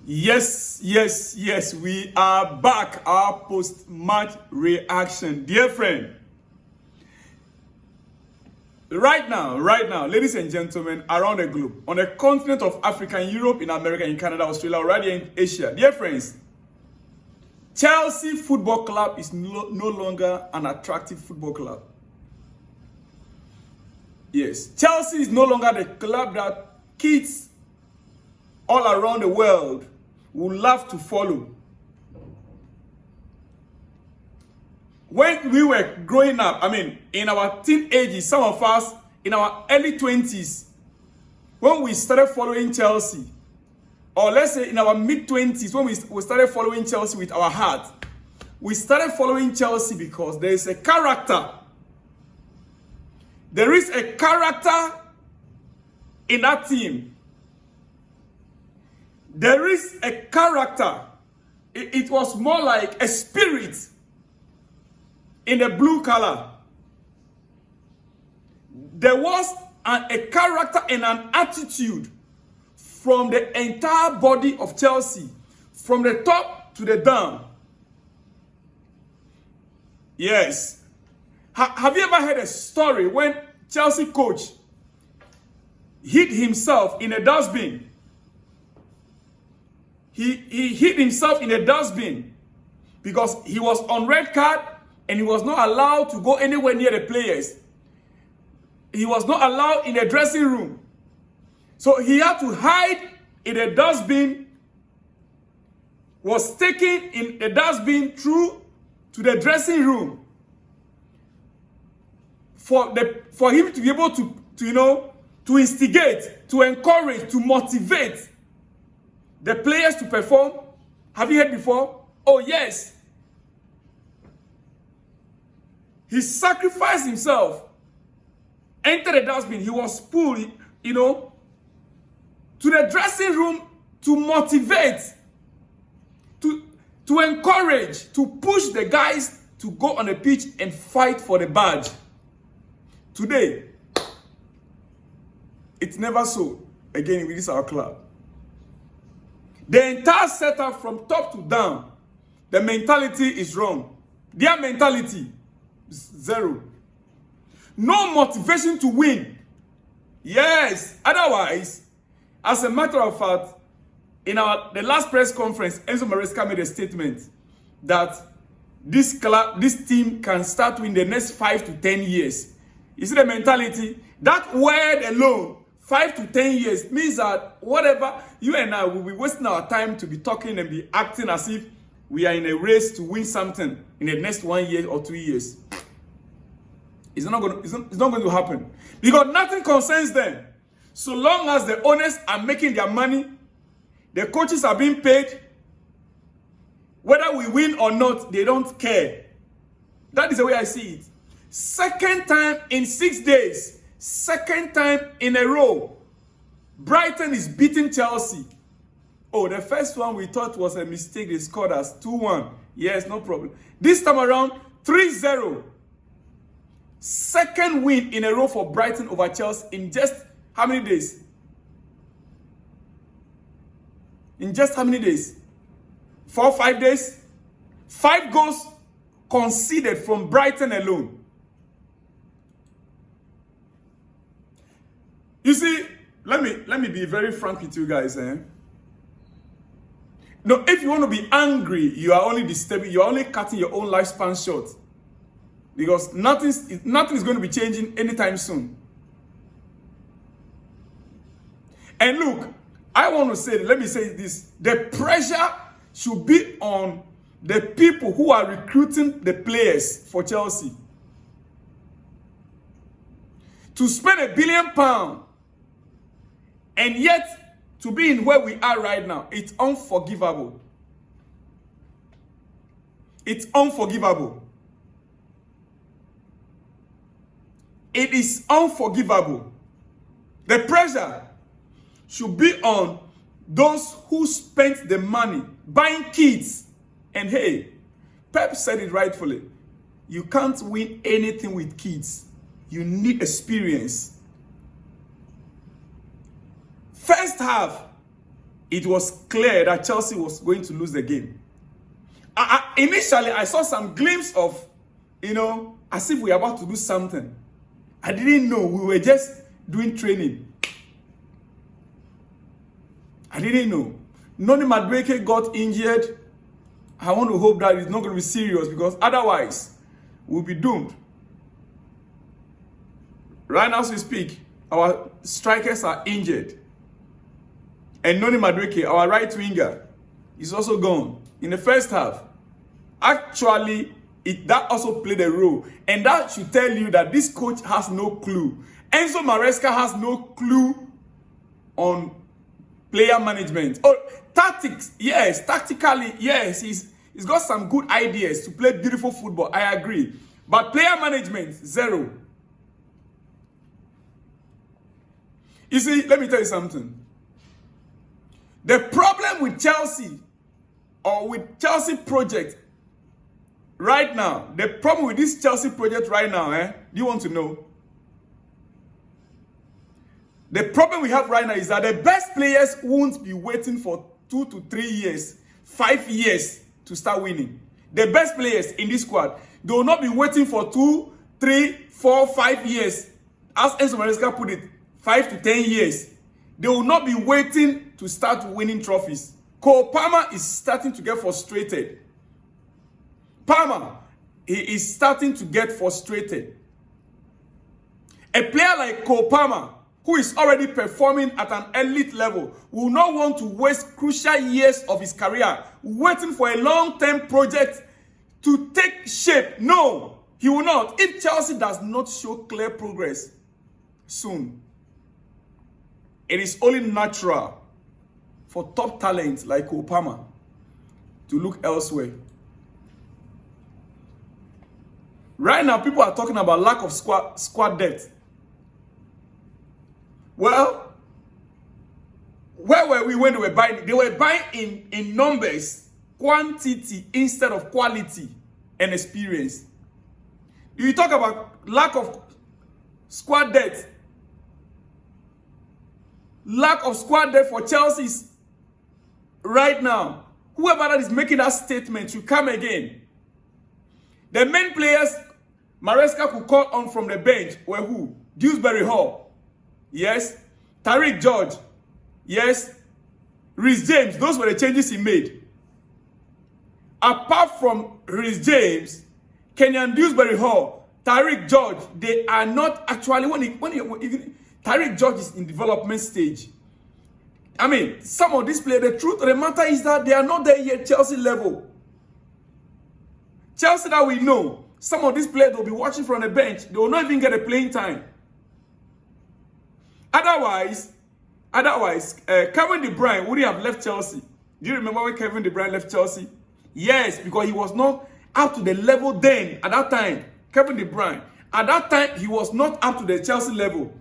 Yes, we are back. Our post-match reaction. Dear friend, right now, ladies and gentlemen, around the globe, on the continent of Africa, in Europe, in America, in Canada, Australia, already in Asia, dear friends, Chelsea Football Club is no longer an attractive football club. Yes, Chelsea is no longer the club that kids all around the world would love to follow. When we were growing up, in our teenagers, some of us in our early 20s, when we started following Chelsea, or let's say in our mid-20s, when we started following Chelsea with our heart, we started following Chelsea because there is a character. There is a character in that team. There is a character. It was more like a spirit in the blue color. There was a character and an attitude from the entire body of Chelsea, from the top to the down. Yes. Have you ever heard a story when Chelsea coach hid himself in a dustbin? He hid himself in a dustbin because he was on red card and he was not allowed to go anywhere near the players. He was not allowed in the dressing room. So he had to hide in a dustbin, was taken in a dustbin through to the dressing room for him to be able to instigate, to encourage, to motivate the players to perform. Have you heard before? Oh, yes. He sacrificed himself, entered the dustbin. He was pulled, to the dressing room to motivate, to encourage, to push the guys to go on the pitch and fight for the badge. Today, it's never so again with this our club. The entire setup from top to down, the mentality is wrong. Their mentality is zero. No motivation to win. Yes. Otherwise, as a matter of fact, in the last press conference, Enzo Maresca made a statement that this team can start in the next 5 to 10 years. You see the mentality? That word alone, 5 to 10 years, means that whatever, you and I will be wasting our time to be talking and be acting as if we are in a race to win something in the next 1 year or 2 years. It's not going to happen. Because nothing concerns them. So long as the owners are making their money, the coaches are being paid, whether we win or not, they don't care. That is the way I see it. Second time in 6 days, second time in a row, Brighton is beating Chelsea. Oh, the first one we thought was a mistake. They scored us 2-1. Yes, no problem. This time around, 3-0. Second win in a row for Brighton over Chelsea in just how many days? In just how many days? 4 or 5 days? 5 goals conceded from Brighton alone. You see, let me be very frank with you guys. No, if you want to be angry, you are only disturbing, you are only cutting your own lifespan short. Because nothing is going to be changing anytime soon. And look, I want to say, let me say this. The pressure should be on the people who are recruiting the players for Chelsea. To spend £1 billion and yet to be in where we are right now, it's unforgivable. It's unforgivable. It is unforgivable. The pressure should be on those who spent the money buying kits. And hey, Pep said it rightfully. You can't win anything with kids. You need experience. First half, it was clear that Chelsea was going to lose the game. Initially, I saw some glimpse of, as if we were about to do something. I didn't know. We were just doing training. I didn't know. Noni Madueke got injured. I want to hope that it's not going to be serious, because otherwise, we'll be doomed. Right now as we speak, our strikers are injured. And Noni Madueke, our right winger, is also gone in the first half. Actually, that also played a role. And that should tell you that this coach has no clue. Enzo Maresca has no clue on player management. Oh, tactics, yes. Tactically, yes. He's got some good ideas to play beautiful football. I agree. But player management, zero. You see, let me tell you something. The problem with Chelsea, or with Chelsea project right now, the problem with this Chelsea project right now, do you want to know? The problem we have right now is that the best players won't be waiting for 2 to 3 years, 5 years to start winning. The best players in this squad, they will not be waiting for 2, 3, 4, 5 years. As Enzo Maresca put it, 5 to 10 years. They will not be waiting to start winning trophies. Cole Palmer is starting to get frustrated. He is starting to get frustrated. A player like Cole Palmer, who is already performing at an elite level, will not want to waste crucial years of his career waiting for a long-term project to take shape. No, he will not. If Chelsea does not show clear progress soon, it is only natural for top talent like Cole Palmer to look elsewhere. Right now, people are talking about lack of squad depth. Well, where were we when they were buying? They were buying in numbers, quantity instead of quality and experience. You talk about lack of squad depth. Lack of squad depth for Chelsea right now. Whoever that is making that statement should come again. The main players Maresca could call on from the bench were who? Dewsbury Hall. Yes. Tariq George. Yes. Reece James. Those were the changes he made. Apart from Reece James, Kenyan Dewsbury Hall, Tariq George, they are not actually, Tariq George is in development stage. I mean, some of these players, the truth of the matter is that they are not there yet Chelsea level. Chelsea that we know, some of these players will be watching from the bench. They will not even get a playing time. Otherwise, Kevin De Bruyne wouldn't have left Chelsea. Do you remember when Kevin De Bruyne left Chelsea? Yes, because he was not up to the level then, at that time. Kevin De Bruyne, at that time, he was not up to the Chelsea level.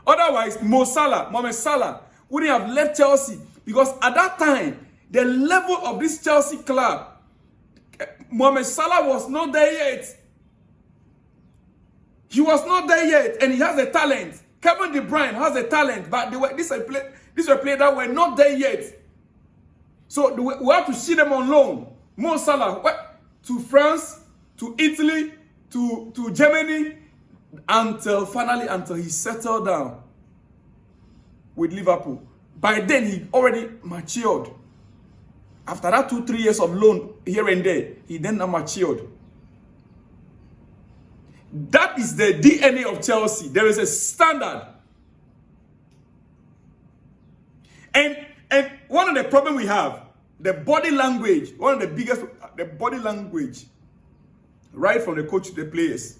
Otherwise, Mohamed Salah, wouldn't have left Chelsea, because at that time, the level of this Chelsea club, Mohamed Salah was not there yet. He was not there yet, and he has a talent. Kevin De Bruyne has a talent, but these were players that were not there yet. So we have to see them on loan. Mo Salah to France, to Italy, to Germany, until he settled down with Liverpool. By then, he already matured. After that 2-3 years of loan here and there, he then matured. That is the DNA of Chelsea. There is a standard. And one of the problems we have, the body language, one of the biggest, the body language, right from the coach to the players.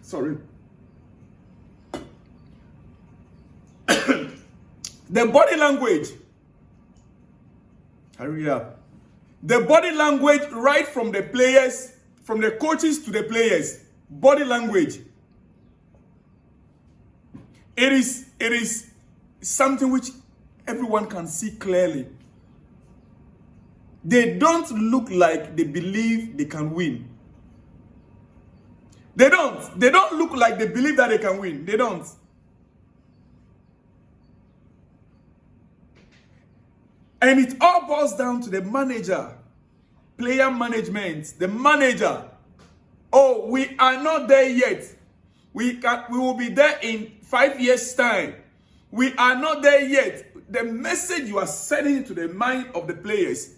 Sorry. The body language. Hurry up. The body language right from the players, from the coaches to the players. Body language. It is something which everyone can see clearly. They don't look like they believe they can win. They don't. They don't look like they believe that they can win. They don't. And it all boils down to the manager, player management, the manager. Oh, we are not there yet. We will be there in 5 years' time. We are not there yet. The message you are sending into the mind of the players,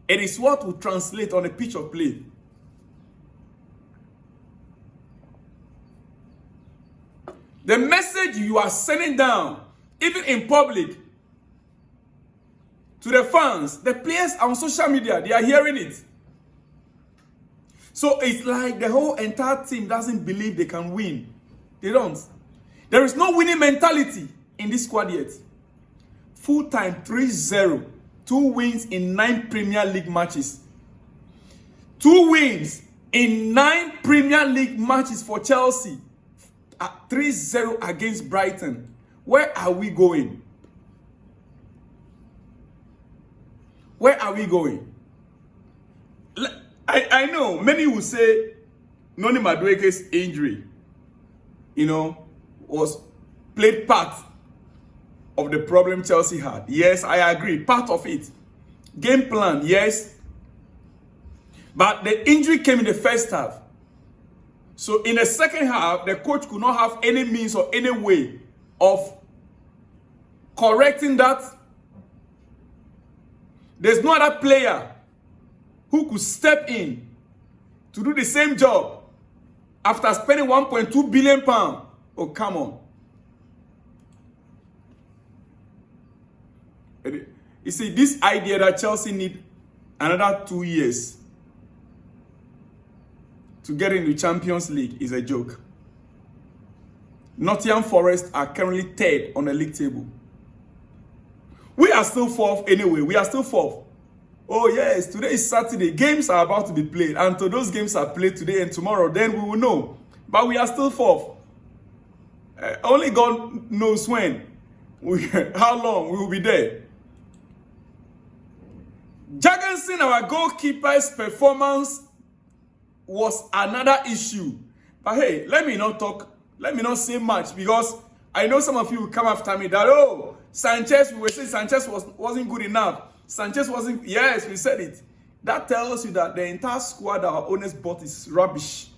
it is what will translate on a pitch of play. The message you are sending down, even in public, to the fans, the players on social media, they are hearing it. So it's like the whole entire team doesn't believe they can win. They don't. There is no winning mentality in this squad yet. Full time 3-0. 2 wins in 9 Premier League matches. 2 wins in 9 Premier League matches for Chelsea. 3-0 against Brighton. Where are we going? Where are we going? I know many will say Noni Madueke's injury, was played part of the problem Chelsea had. Yes, I agree. Part of it. Game plan, yes. But the injury came in the first half. So in the second half, the coach could not have any means or any way of correcting that. There's no other player who could step in to do the same job after spending £1.2 billion. Oh, come on. You see, this idea that Chelsea need another 2 years to get into Champions League is a joke. Nottingham Forest are currently 3rd on the league table. We are still 4th anyway. We are still 4th. Oh yes, today is Saturday. Games are about to be played. And until those games are played today and tomorrow, then we will know. But we are still 4th. Only God knows when. How long we will be there. Jorgensen, our goalkeeper's performance was another issue. But hey, let me not say much, because I know some of you will come after me that, oh, Sanchez, we were saying Sanchez wasn't good enough. Sanchez wasn't, yes, we said it. That tells you that the entire squad that our owners bought is rubbish.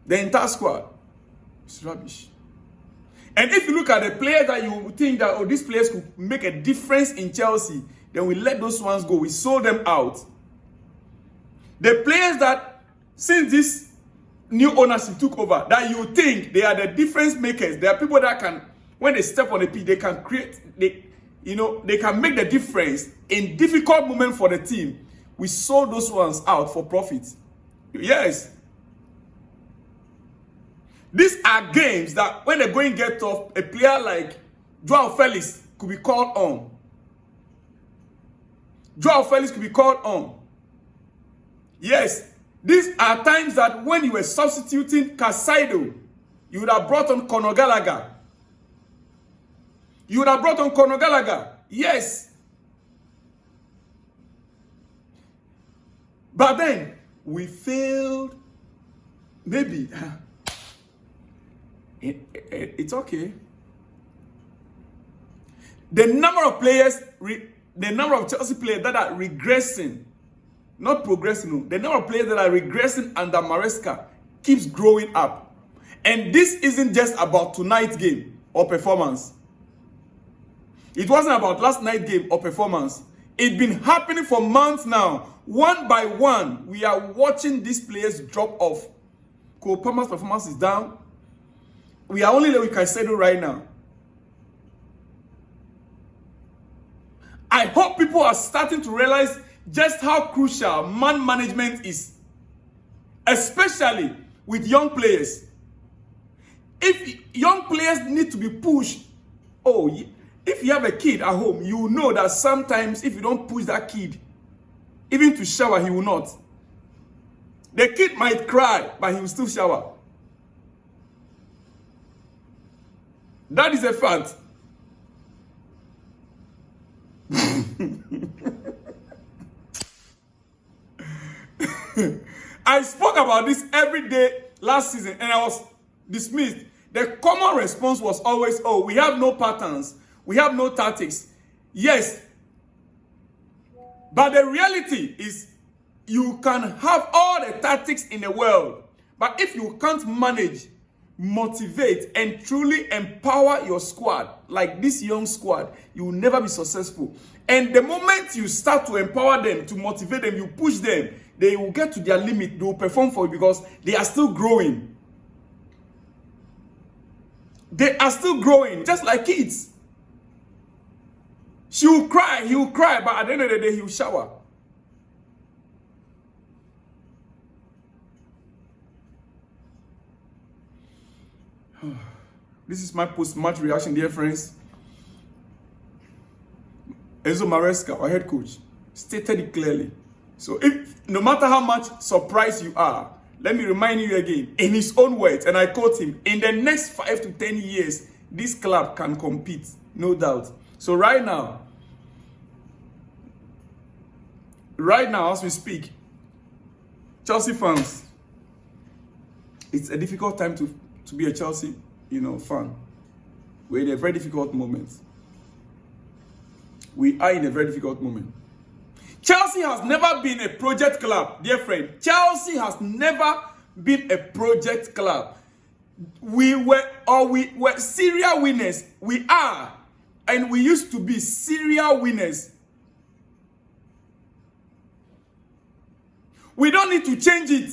The entire squad is rubbish. And if you look at the players that you think that, oh, these players could make a difference in Chelsea, then we let those ones go. We sold them out. The players that, since this new ownership took over, that you think they are the difference makers, they are people that can, when they step on the pitch, they can create, they can make the difference in difficult moments for the team. We sold those ones out for profit. Yes. These are games that when the going get tough, a player like Joao Felix could be called on. Joao Felix could be called on. Yes. These are times that when you were substituting Casado, you would have brought on Conor Gallagher. You would have brought on Conor Gallagher. Yes. But then, we failed. Maybe. It's okay. The number of players, the number of Chelsea players that are regressing, not progressing, the number of players that are regressing under Maresca keeps growing up. And this isn't just about tonight's game or performance. It wasn't about last night's game or performance. It's been happening for months now. One by one, we are watching these players drop off. Cole Palmer's performance is down. We are only with Caicedo right now. I hope people are starting to realize just how crucial man management is, especially with young players. If young players need to be pushed, if you have a kid at home, you know that sometimes if you don't push that kid, even to shower, he will not. The kid might cry, but he will still shower. That is a fact. I spoke about this every day last season and I was dismissed. The common response was always, oh, we have no patterns. We have no tactics. Yes. But the reality is you can have all the tactics in the world. But if you can't manage, motivate, and truly empower your squad, like this young squad, you will never be successful. And the moment you start to empower them, to motivate them, you push them, they will get to their limit. They will perform for you because they are still growing. They are still growing, just like kids. She will cry, he will cry, but at the end of the day, he will shower. This is my post-match reaction, dear friends. Enzo Maresca, our head coach, stated it clearly. So if no matter how much surprised you are, let me remind you again, in his own words, and I quote him, in the next 5 to 10 years, this club can compete, no doubt. So right now, as we speak, Chelsea fans, it's a difficult time to be a Chelsea, fan. We're in a very difficult moment. We are in a very difficult moment. Chelsea has never been a project club, dear friend. Chelsea has never been a project club. We were serial winners. We are. And we used to be serial winners. We don't need to change it.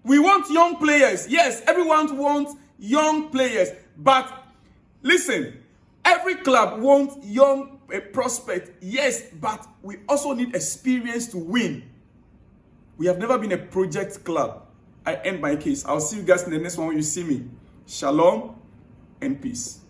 We want young players. Yes, everyone wants young players. But listen, every club wants young prospect. Yes, but we also need experience to win. We have never been a project club. I end my case. I'll see you guys in the next one when you see me. Shalom and peace.